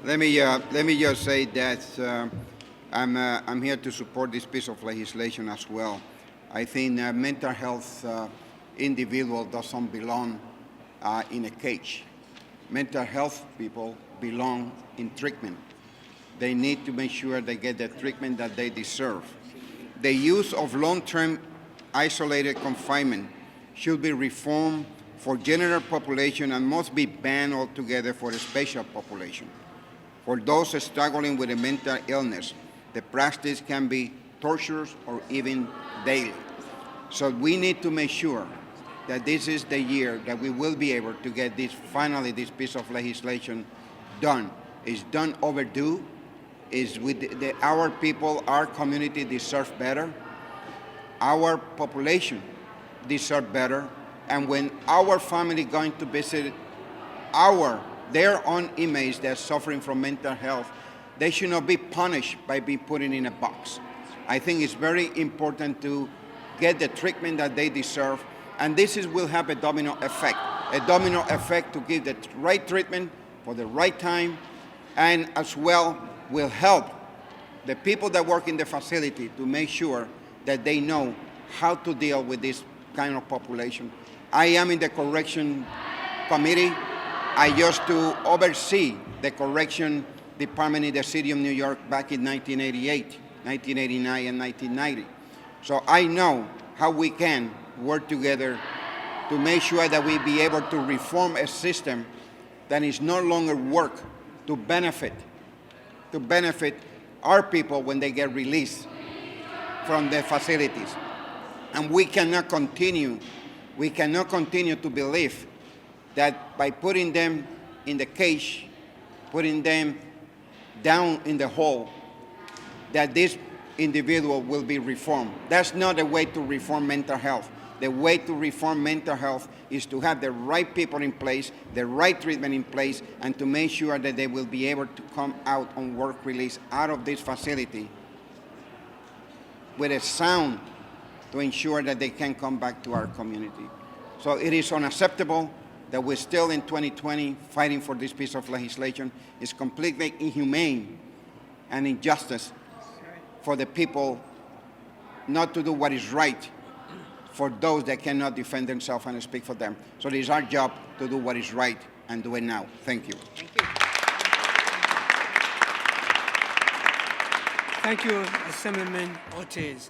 Let me just say that I'm here to support this piece of legislation as well. I think mental health individual doesn't belong in a cage. Mental health people belong in treatment. They need to make sure they get the treatment that they deserve. The use of long-term isolated confinement should be reformed for general population and must be banned altogether for the special population. For those struggling with a mental illness, the practice can be torturous or even daily. So we need to make sure that this is the year that we will be able to get finally this piece of legislation done. It's done overdue. Our people, our community deserve better. Our population deserve better. And when our family going to visit their own inmates that are suffering from mental health, they should not be punished by being put in a box. I think it's very important to get the treatment that they deserve, and will have a domino effect to give the right treatment for the right time, and as well will help the people that work in the facility to make sure that they know how to deal with this kind of population. I am in the correction committee. I used to oversee the correction department in the city of New York back in 1988, 1989, and 1990. So I know how we can work together to make sure that we be able to reform a system that is no longer work to benefit our people when they get released from the facilities. And we cannot continue to believe that by putting them in the cage, putting them down in the hole, that this individual will be reformed. That's not the way to reform mental health. The way to reform mental health is to have the right people in place, the right treatment in place, and to make sure that they will be able to come out on work release out of this facility with a sound to ensure that they can come back to our community. So it is unacceptable that we're still in 2020 fighting for this piece of legislation. It's completely inhumane and injustice for the people not to do what is right for those that cannot defend themselves and speak for them. So it is our job to do what is right and do it now. Thank you. Thank you. Thank you, Assemblymember Ortiz.